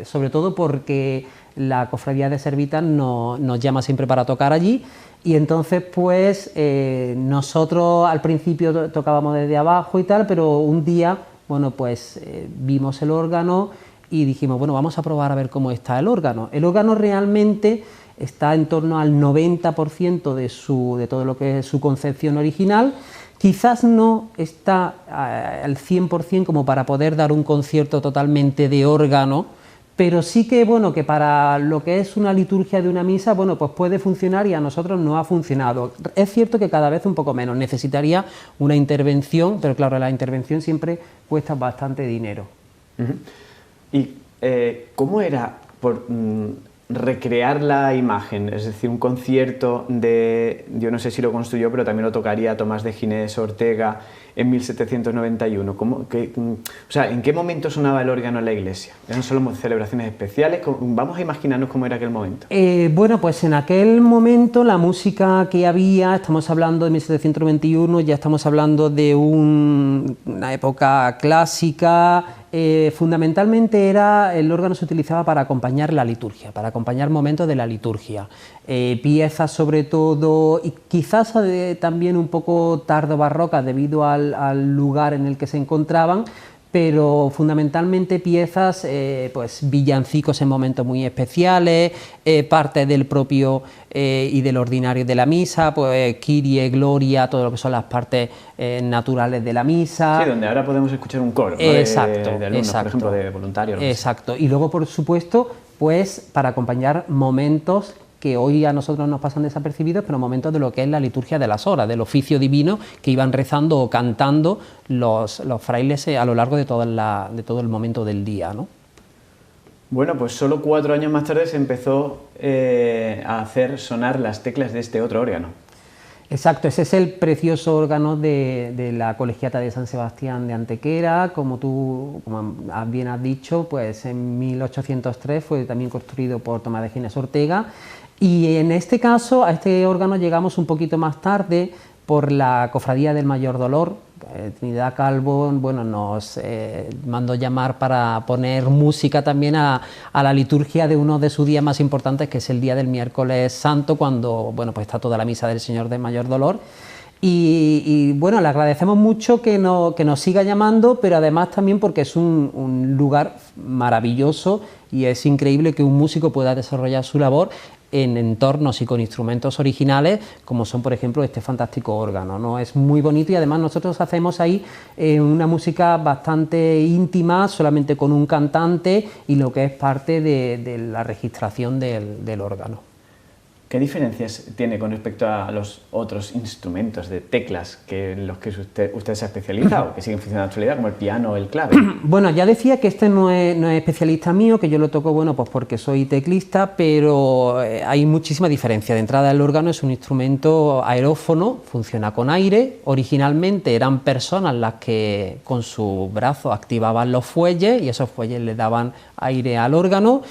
sobre todo porque la cofradía de Servitas nos llama siempre para tocar allí, y entonces pues nosotros al principio tocábamos desde abajo y tal, pero un día, bueno, pues vimos el órgano y dijimos, bueno, vamos a probar a ver cómo está el órgano. El órgano realmente está en torno al 90% de todo lo que es su concepción original. Quizás no está al 100% como para poder dar un concierto totalmente de órgano, pero sí que, bueno, que para lo que es una liturgia de una misa, bueno, pues puede funcionar y a nosotros no ha funcionado. Es cierto que cada vez un poco menos, necesitaría una intervención, pero claro, la intervención siempre cuesta bastante dinero. ¿Y cómo era recrear la imagen, es decir, un concierto de, yo no sé si lo construyó, pero también lo tocaría Tomás de Ginés Ortega en 1791. O sea, ¿en qué momento sonaba el órgano en la iglesia? ¿Eran solo celebraciones especiales? Vamos a imaginarnos cómo era aquel momento. Bueno, pues en aquel momento la música que había, estamos hablando de 1791, ya estamos hablando de una época clásica. Fundamentalmente el órgano se utilizaba para acompañar la liturgia, para acompañar momentos de la liturgia. Piezas sobre todo, y quizás también un poco tardo-barrocas debido al lugar en el que se encontraban, pero fundamentalmente piezas, pues villancicos en momentos muy especiales, parte del propio y del ordinario de la misa, pues Kyrie, Gloria, todo lo que son las partes naturales de la misa. Sí, donde ahora podemos escuchar un coro, ¿no? Exacto, de alumnos, exacto, por ejemplo, de voluntarios. Exacto, y luego por supuesto, pues para acompañar momentos que hoy a nosotros nos pasan desapercibidos, pero momentos de lo que es la liturgia de las horas, del oficio divino que iban rezando o cantando los frailes a lo largo de todo el momento del día, ¿no? Bueno, pues solo 4 años más tarde se empezó a hacer sonar las teclas de este otro órgano. Exacto, ese es el precioso órgano de la Colegiata de San Sebastián de Antequera. Como tú bien has dicho, pues en 1803 fue también construido por Tomás de Ginés Ortega, y en este caso a este órgano llegamos un poquito más tarde por la Cofradía del Mayor Dolor. Trinidad Calvo, bueno, nos mandó llamar para poner música también a la liturgia de uno de sus días más importantes, que es el día del Miércoles Santo, cuando, bueno, pues está toda la misa del Señor del Mayor Dolor. Y bueno, le agradecemos mucho que nos siga llamando, pero además también porque es un lugar maravilloso y es increíble que un músico pueda desarrollar su labor en entornos y con instrumentos originales, como son por ejemplo este fantástico órgano, ¿no? Es muy bonito, y además nosotros hacemos ahí una música bastante íntima, solamente con un cantante, y lo que es parte de la registración del órgano. ¿Qué diferencias tiene con respecto a los otros instrumentos de teclas en los que usted se ha especializado, que siguen funcionando en la actualidad, como el piano o el clave? Bueno, ya decía que este no es especialista mío, que yo lo toco, bueno, pues porque soy teclista, pero hay muchísima diferencia. De entrada, el órgano es un instrumento aerófono, funciona con aire. Originalmente eran personas las que con sus brazos activaban los fuelles, y esos fuelles le daban aire al órgano.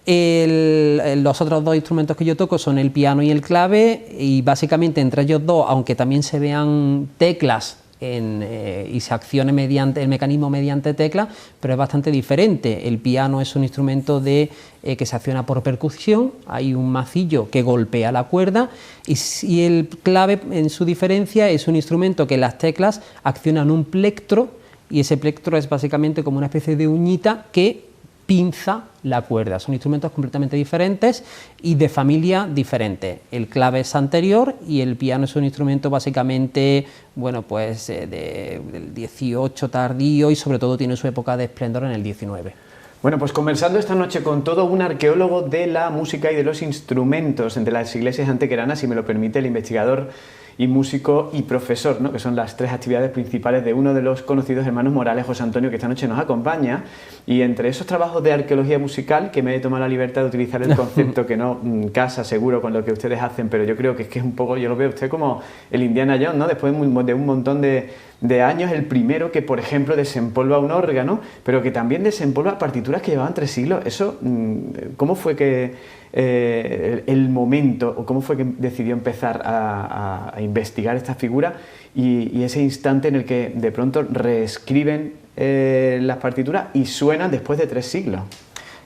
Los otros 2 instrumentos que yo toco son el piano y el clave, y básicamente entre ellos 2, aunque también se vean teclas y se accione el mecanismo mediante teclas, pero es bastante diferente. El piano es un instrumento que se acciona por percusión, hay un macillo que golpea la cuerda, y el clave, en su diferencia, es un instrumento que las teclas accionan un plectro, y ese plectro es básicamente como una especie de uñita que pinza la cuerda. Son instrumentos completamente diferentes y de familia diferente. El clave es anterior y el piano es un instrumento básicamente, bueno, pues del 18 tardío, y sobre todo tiene su época de esplendor en el 19. Bueno, pues conversando esta noche con todo un arqueólogo de la música y de los instrumentos de las iglesias antequeranas, si me lo permite, el investigador y músico y profesor, ¿no?, que son las 3 actividades principales de uno de los conocidos hermanos Morales, José Antonio, que esta noche nos acompaña. Y entre esos trabajos de arqueología musical, que me he tomado la libertad de utilizar el concepto que no casa seguro con lo que ustedes hacen, pero yo creo que es un poco, yo lo veo usted como el Indiana Jones, ¿no?, después de un montón de años, el primero que, por ejemplo, desempolva un órgano, pero que también desempolva partituras que llevaban 3 siglos. Eso, ¿cómo fue que el momento, o cómo fue que decidió empezar a investigar esta figura y ese instante en el que de pronto reescriben las partituras y suenan después de 3 siglos?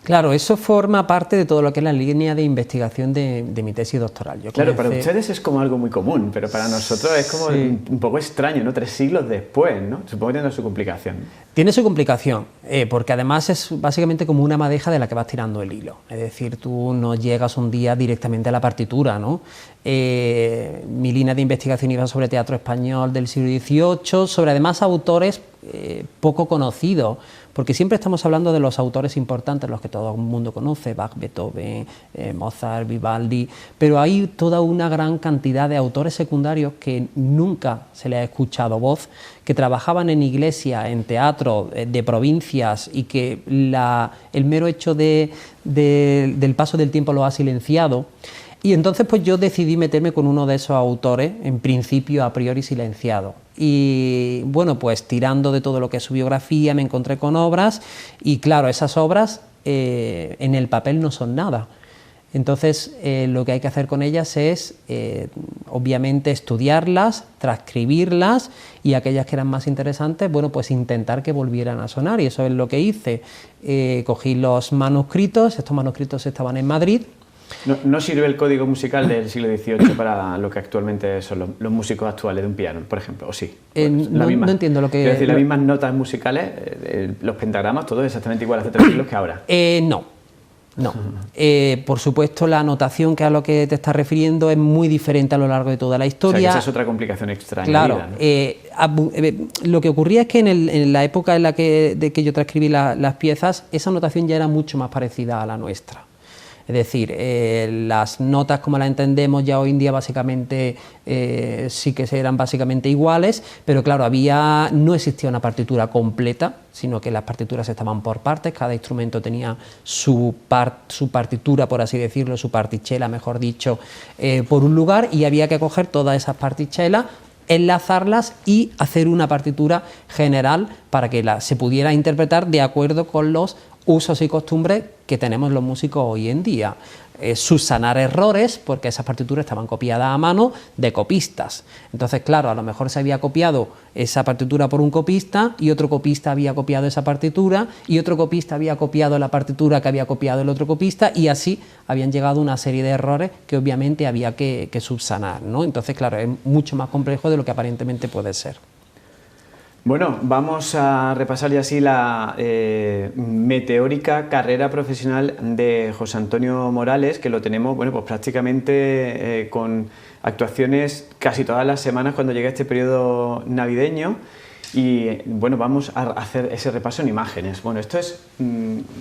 Claro, eso forma parte de todo lo que es la línea de investigación de mi tesis doctoral. Claro, para ustedes es como algo muy común, pero para nosotros es como un poco extraño, ¿no? 3 siglos después, ¿no? Supongo que tiene su complicación. Tiene su complicación, porque además es básicamente como una madeja de la que vas tirando el hilo. Es decir, tú no llegas un día directamente a la partitura, ¿no? Mi línea de investigación iba sobre teatro español del siglo XVIII, sobre además autores poco conocidos, porque siempre estamos hablando de los autores importantes, los que todo el mundo conoce, Bach, Beethoven, Mozart, Vivaldi, pero hay toda una gran cantidad de autores secundarios que nunca se les ha escuchado voz, que trabajaban en iglesia, en teatro, de provincias, y que el mero hecho del paso del tiempo lo ha silenciado. Y entonces pues yo decidí meterme con uno de esos autores, en principio a priori silenciado. Y bueno, pues tirando de todo lo que es su biografía me encontré con obras, y claro, esas obras en el papel no son nada. Entonces lo que hay que hacer con ellas es obviamente estudiarlas, transcribirlas, y aquellas que eran más interesantes, bueno, pues intentar que volvieran a sonar, y eso es lo que hice. Cogí los manuscritos, estos manuscritos estaban en Madrid. ¿No sirve el código musical del siglo XVIII para lo que actualmente son los músicos actuales de un piano, por ejemplo? ¿O sí? No entiendo lo que... Es decir, las mismas notas musicales, los pentagramas, todos exactamente iguales hace 3 siglos que ahora. No. Por supuesto, la notación, que a lo que te estás refiriendo, es muy diferente a lo largo de toda la historia. O sea, que esa es otra complicación extraña. Claro, ¿no? Lo que ocurría es que en la época en la que yo transcribí las piezas, esa notación ya era mucho más parecida a la nuestra. Es decir, las notas como las entendemos ya hoy en día básicamente sí que eran básicamente iguales, pero claro, no existía una partitura completa, sino que las partituras estaban por partes, cada instrumento tenía su partitura, por así decirlo, su partichela, mejor dicho, por un lugar, y había que coger todas esas partichelas, enlazarlas y hacer una partitura general para que se pudiera interpretar de acuerdo con los usos y costumbres que tenemos los músicos hoy en día. Subsanar errores, porque esas partituras estaban copiadas a mano de copistas. Entonces, claro, a lo mejor se había copiado esa partitura por un copista, y otro copista había copiado esa partitura, y otro copista había copiado la partitura que había copiado el otro copista, y así habían llegado una serie de errores que obviamente había que subsanar, ¿no? Entonces, claro, es mucho más complejo de lo que aparentemente puede ser. Bueno, vamos a repasar ya así la meteórica carrera profesional de José Antonio Morales, que lo tenemos, bueno, pues prácticamente con actuaciones casi todas las semanas cuando llega este periodo navideño. Y bueno, vamos a hacer ese repaso en imágenes. Bueno, esto es,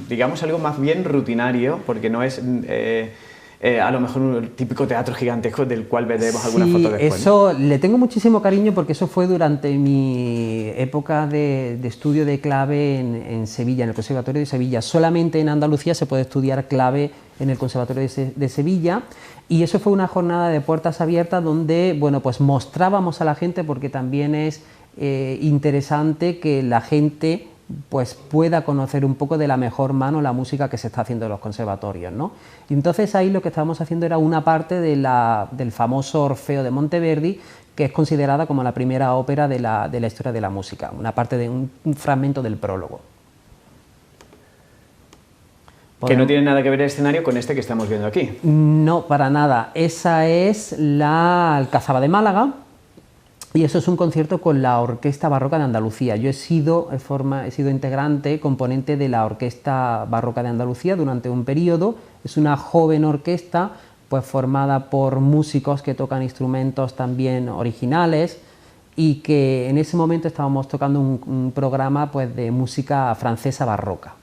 digamos, algo más bien rutinario, porque no es a lo mejor un típico teatro gigantesco del cual veremos alguna foto después. Eso le tengo muchísimo cariño, porque eso fue durante mi época de estudio de clave en Sevilla, en el Conservatorio de Sevilla. Solamente en Andalucía se puede estudiar clave en el Conservatorio de Sevilla, y eso fue una jornada de puertas abiertas donde, bueno, pues mostrábamos a la gente, porque también es interesante que la gente pues pueda conocer un poco de la mejor mano la música que se está haciendo en los conservatorios, ¿no? Y entonces ahí lo que estábamos haciendo era una parte del famoso Orfeo de Monteverdi, que es considerada como la primera ópera de la historia de la música, una parte de un fragmento del prólogo. Que no tiene nada que ver el escenario con este que estamos viendo aquí. No, para nada. Esa es la Alcazaba de Málaga, y eso es un concierto con la Orquesta Barroca de Andalucía. Yo he sido integrante, componente de la Orquesta Barroca de Andalucía durante un periodo. Es una joven orquesta, pues formada por músicos que tocan instrumentos también originales, y que en ese momento estábamos tocando un programa pues de música francesa barroca.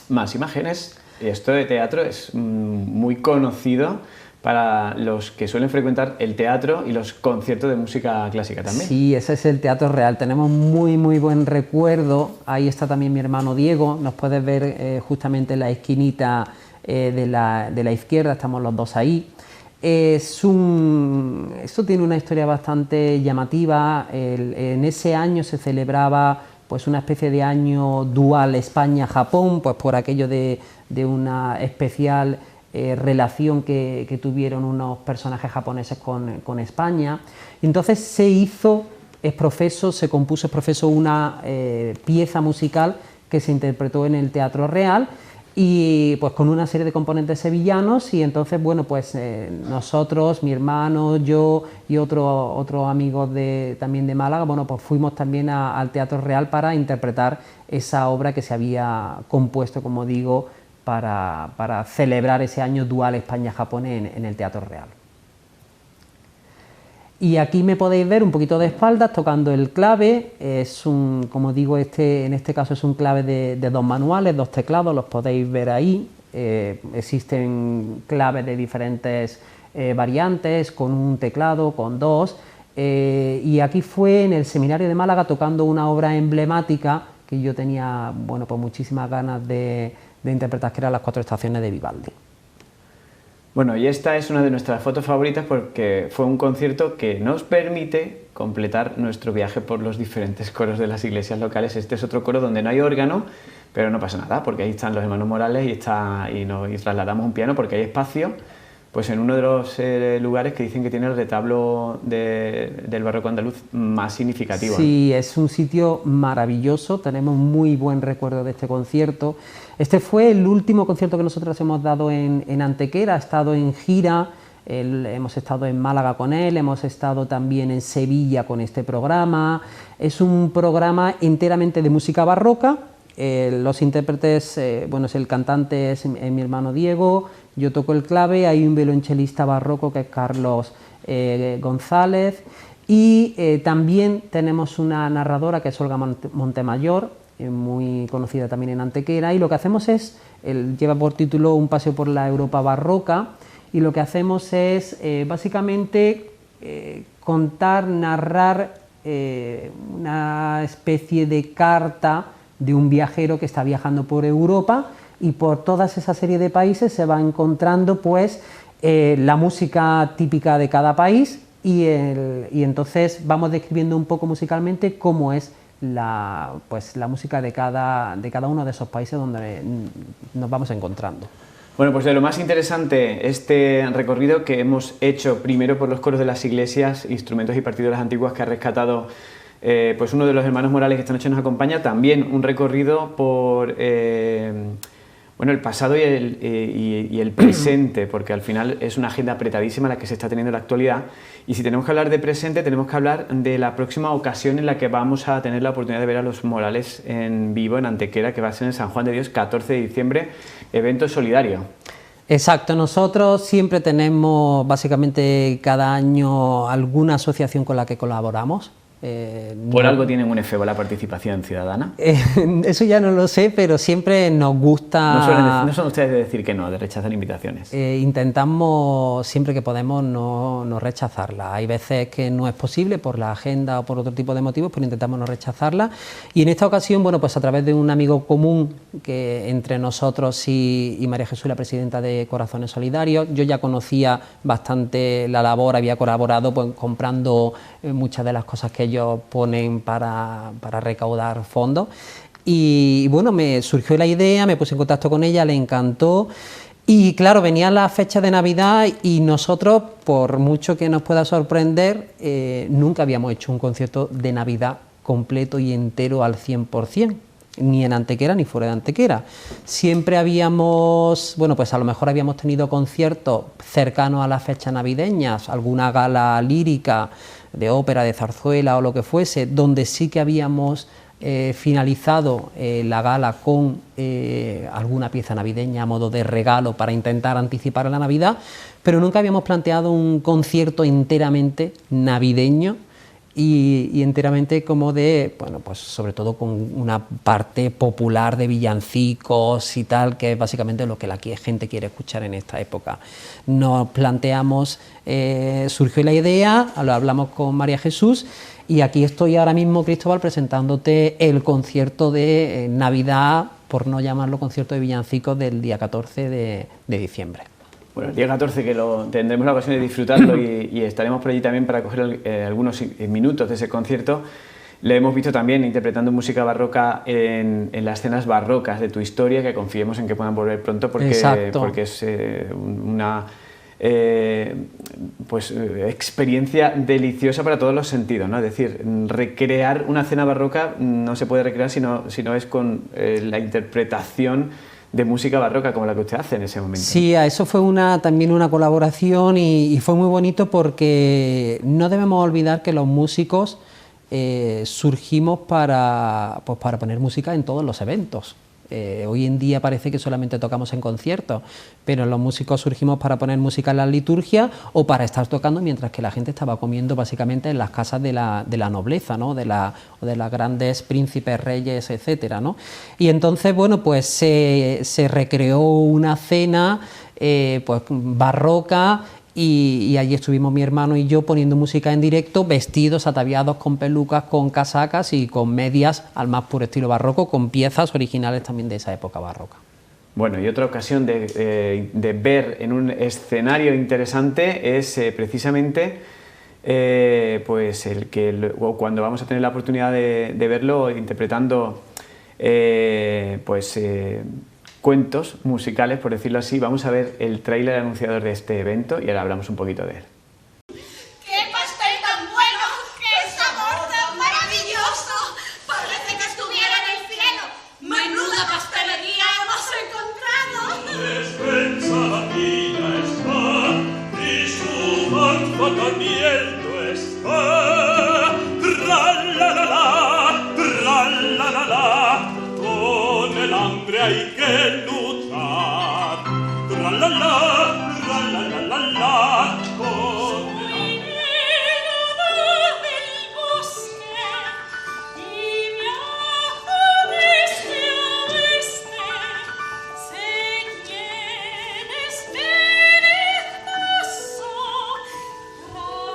Más imágenes. Esto de teatro es muy conocido para los que suelen frecuentar el teatro y los conciertos de música clásica también. Sí, ese es el Teatro Real. Tenemos muy buen recuerdo. Ahí está también mi hermano Diego. Nos puedes ver justamente en la esquinita de la izquierda, estamos los dos ahí. Esto tiene una historia bastante llamativa. En ese año se celebraba pues una especie de año dual España-Japón, pues por aquello de una especial relación que tuvieron unos personajes japoneses con España. Y entonces se compuso una pieza musical que se interpretó en el Teatro Real, y pues con una serie de componentes sevillanos. Y entonces, bueno, pues nosotros, mi hermano, yo y otro amigo también de Málaga, bueno, pues fuimos también al Teatro Real para interpretar esa obra que se había compuesto, como digo, para celebrar ese año dual España-Japón en el Teatro Real. Y aquí me podéis ver un poquito de espaldas tocando el clave. Es un, como digo, en este caso es un clave de 2 manuales, 2 teclados, los podéis ver ahí. Existen claves de diferentes variantes, con un teclado, con 2. Y aquí fue en el Seminario de Málaga tocando una obra emblemática que yo tenía, bueno, pues muchísimas ganas de interpretar, que eran las 4 estaciones de Vivaldi. Bueno, y esta es una de nuestras fotos favoritas porque fue un concierto que nos permite completar nuestro viaje por los diferentes coros de las iglesias locales. Este es otro coro donde no hay órgano, pero no pasa nada, porque ahí están los hermanos Morales y trasladamos un piano porque hay espacio, pues en uno de los lugares que dicen que tiene el retablo del barroco andaluz más significativo. Sí, es un sitio maravilloso, tenemos muy buen recuerdo de este concierto. Este fue el último concierto que nosotros hemos dado en Antequera, ha estado en gira, hemos estado en Málaga con él, hemos estado también en Sevilla con este programa. Es un programa enteramente de música barroca. Los intérpretes, bueno, el cantante es mi hermano Diego, yo toco el clave, hay un violonchelista barroco que es Carlos González, y también tenemos una narradora que es Olga Montemayor, muy conocida también en Antequera, y lo que hacemos es, lleva por título Un paseo por la Europa barroca, y lo que hacemos es básicamente contar, narrar una especie de carta de un viajero que está viajando por Europa, y por toda esa serie de países se va encontrando pues la música típica de cada país, y entonces vamos describiendo un poco musicalmente cómo es la música de cada uno de esos países donde nos vamos encontrando. Bueno, pues de lo más interesante este recorrido que hemos hecho primero por los coros de las iglesias, instrumentos y partituras antiguas que ha rescatado pues uno de los hermanos Morales que esta noche nos acompaña, también un recorrido por bueno, el pasado y el presente, porque al final es una agenda apretadísima la que se está teniendo en la actualidad, y si tenemos que hablar de presente tenemos que hablar de la próxima ocasión en la que vamos a tener la oportunidad de ver a los Morales en vivo en Antequera, que va a ser en San Juan de Dios, 14 de diciembre, evento solidario. Exacto, nosotros siempre tenemos básicamente cada año alguna asociación con la que colaboramos. ¿Por algo tienen un efebo la participación ciudadana? Eso ya no lo sé, pero siempre nos gusta... No son ustedes de decir que no, de rechazar invitaciones. Intentamos siempre que podemos no rechazarla. Hay veces que no es posible por la agenda o por otro tipo de motivos, pero intentamos no rechazarla. Y en esta ocasión, bueno, pues a través de un amigo común que entre nosotros y María Jesús, la presidenta de Corazones Solidarios, yo ya conocía bastante la labor, había colaborado pues comprando muchas de las cosas que ellos ponen para recaudar fondos, y bueno, me surgió la idea, me puse en contacto con ella, le encantó, y claro, venía la fecha de Navidad y nosotros, por mucho que nos pueda sorprender, nunca habíamos hecho un concierto de Navidad completo y entero al 100%. Ni en Antequera ni fuera de Antequera. Siempre habíamos, bueno, pues a lo mejor habíamos tenido conciertos cercanos a las fechas navideñas, alguna gala lírica de ópera, de zarzuela o lo que fuese, donde sí que habíamos finalizado la gala con alguna pieza navideña a modo de regalo para intentar anticipar la Navidad, pero nunca habíamos planteado un concierto enteramente navideño y enteramente como de, bueno, pues sobre todo con una parte popular de villancicos y tal, que es básicamente lo que la gente quiere escuchar en esta época. Nos planteamos, surgió la idea, lo hablamos con María Jesús, y aquí estoy ahora mismo, Cristóbal, presentándote el concierto de Navidad, por no llamarlo concierto de villancicos, del día 14 de diciembre. Bueno, el día 14 que tendremos la ocasión de disfrutarlo y estaremos por allí también para coger algunos minutos de ese concierto. Le hemos visto también interpretando música barroca en las escenas barrocas de Tu Historia, que confiemos en que puedan volver pronto porque es una experiencia deliciosa para todos los sentidos, ¿no? Es decir, recrear una escena barroca no se puede recrear sino es con la interpretación de música barroca como la que usted hace en ese momento. Sí, a eso fue también una colaboración y fue muy bonito, porque no debemos olvidar que los músicos surgimos para poner música en todos los eventos. Hoy en día parece que solamente tocamos en conciertos, pero los músicos surgimos para poner música en la liturgia o para estar tocando mientras que la gente estaba comiendo básicamente en las casas de la nobleza, ¿no? de las grandes príncipes, reyes, etcétera, ¿no? Y entonces, bueno, pues se recreó una cena pues barroca. Y allí estuvimos mi hermano y yo poniendo música en directo, vestidos, ataviados con pelucas, con casacas y con medias al más puro estilo barroco, con piezas originales también de esa época barroca. Bueno, y otra ocasión de ver en un escenario interesante es precisamente pues cuando vamos a tener la oportunidad de verlo interpretando cuentos musicales, por decirlo así. Vamos a ver el tráiler anunciador de este evento y ahora hablamos un poquito de él. ¡Qué pastel tan bueno! ¡Qué sabor tan maravilloso! Parece que estuviera en el cielo. ¡Menuda pastelería hemos encontrado! Despensa la vida está y su manzanamiento está. Tra-la-la-la, tra-la-la-la. Con el hambre hay que luchar. Tra-la-la, tra-la-la-la-la. Con el hambre. Del bosque y viaja desde oeste, sé quién es perezoso,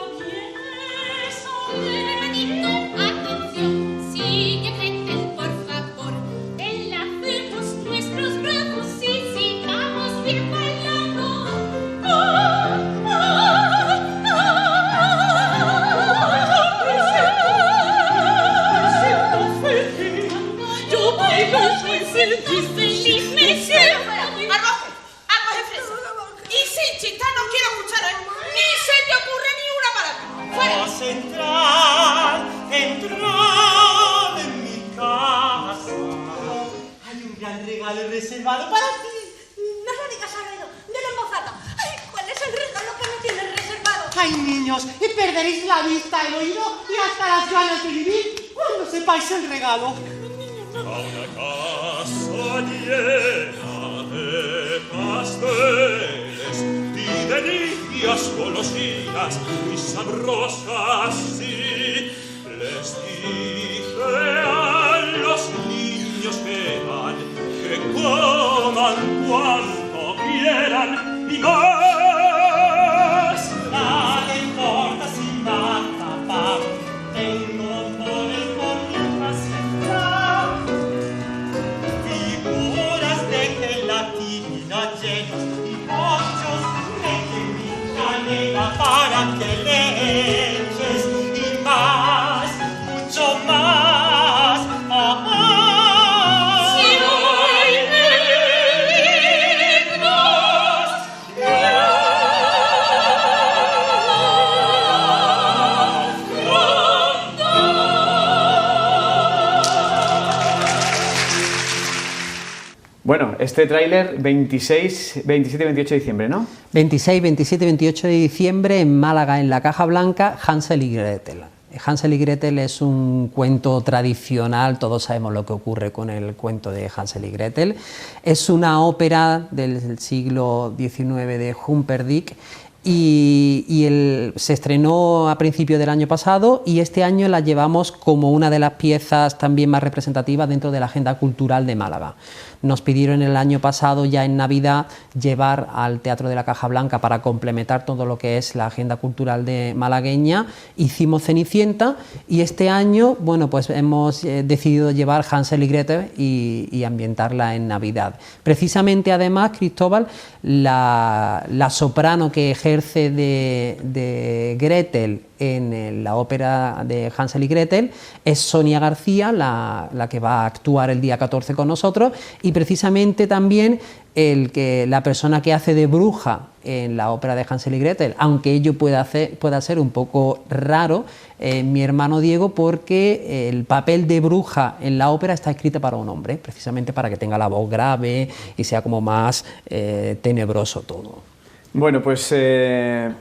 travieso. Hermanito, atención, sigue Gretel, por favor. Enlacemos nuestros brazos y sigamos bien bailando. Yo bailo, me siento feliz, me siento. Arroje, aguas de fresa. Y sin chita no quiero escuchar, ni se te ocurre ni una palabra. ¡Fuera! Vas a entrar en mi casa. Hay un gran regalo reservado para ti. No lo digas al oído, dilo en voz alta. Ay, ¿cuál es el regalo que me tienes reservado? Ay, niños, y perderéis la vista, el oído y hasta las ganas de vivir cuando sepáis el regalo. A una casa llena de pasteles y de niñas golosinas y sabrosas, sí. Les dije a los niños que van, que coman cuanto quieran y más. Nada importa si mata pan, tengo moles por mi casita, figuras de gelatina llenas y ponchos de canela para que le eches y más, mucho más. Si muy Bueno, este tráiler 26, 27 y 28 de diciembre, ¿no? 26, 27 y 28 de diciembre en Málaga, en la Caja Blanca, Hansel y Gretel. Hansel y Gretel es un cuento tradicional, todos sabemos lo que ocurre con el cuento de Hansel y Gretel. Es una ópera del siglo XIX de Humperdinck y se estrenó a principios del año pasado y este año la llevamos como una de las piezas también más representativas dentro de la agenda cultural de Málaga. Nos pidieron el año pasado, ya en Navidad, llevar al Teatro de la Caja Blanca para complementar todo lo que es la agenda cultural de malagueña. Hicimos Cenicienta y este año, bueno, pues hemos decidido llevar Hansel y Gretel y ambientarla en Navidad. Precisamente, además, Cristóbal, la soprano que ejerce de Gretel en la ópera de Hansel y Gretel es Sonia García, la que va a actuar el día 14 con nosotros, y precisamente también la persona que hace de bruja en la ópera de Hansel y Gretel, aunque ello pueda ser un poco raro, mi hermano Diego, porque el papel de bruja en la ópera está escrito para un hombre, precisamente para que tenga la voz grave y sea como más tenebroso todo. Bueno, pues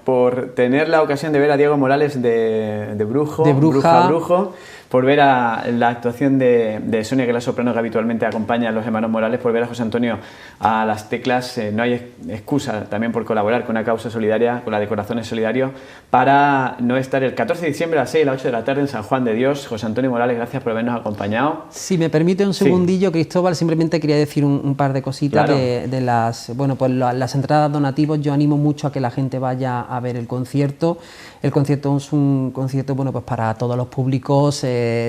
por tener la ocasión de ver a Diego Morales de brujo, brujo, por ver a la actuación de Sonia, que es la soprano que habitualmente acompaña a los hermanos Morales, por ver a José Antonio a las teclas. No hay excusa también por colaborar con una causa solidaria, con la de Corazones Solidarios, para no estar el 14 de diciembre a las 6 y a las 8 de la tarde en San Juan de Dios. José Antonio Morales, gracias por habernos acompañado. Si me permite un segundillo, Cristóbal, simplemente quería decir un par de cositas. Claro. de las, bueno, pues las entradas donativas. Yo animo mucho a que la gente vaya a ver el concierto. El concierto es un concierto, bueno, pues para todos los públicos.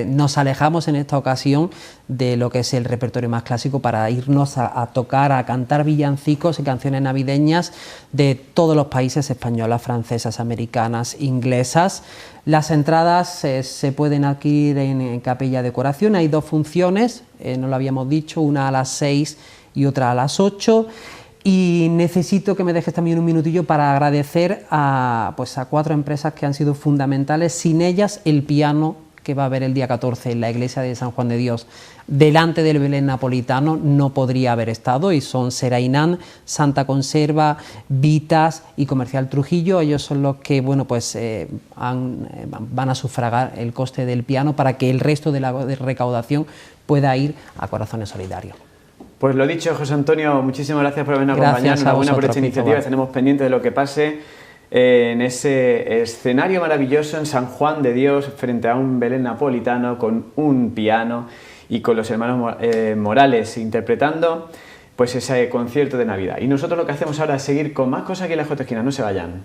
Nos alejamos en esta ocasión de lo que es el repertorio más clásico para irnos a tocar, a cantar villancicos y canciones navideñas de todos los países, españolas, francesas, americanas, inglesas. Las entradas se pueden adquirir en Capella Decoración. Hay dos funciones, no lo habíamos dicho, una a las 6 y otra a las 8. Y necesito que me dejes también un minutillo para agradecer a 4 empresas que han sido fundamentales. Sin ellas, el piano que va a haber el día 14 en la iglesia de San Juan de Dios, delante del Belén napolitano, no podría haber estado, y son Serainán, Santa Conserva, Vitas y Comercial Trujillo. Ellos son los que, bueno, pues van a sufragar el coste del piano para que el resto de la recaudación pueda ir a Corazones Solidarios. Pues lo dicho, José Antonio, muchísimas gracias por habernos acompañado. Enhorabuena por esta iniciativa. Estaremos pendientes de lo que pase en ese escenario maravilloso en San Juan de Dios, frente a un Belén napolitano, con un piano y con los hermanos Morales interpretando pues ese concierto de Navidad. Y nosotros lo que hacemos ahora es seguir con más cosas aquí en Las Cuatro Esquinas. No se vayan.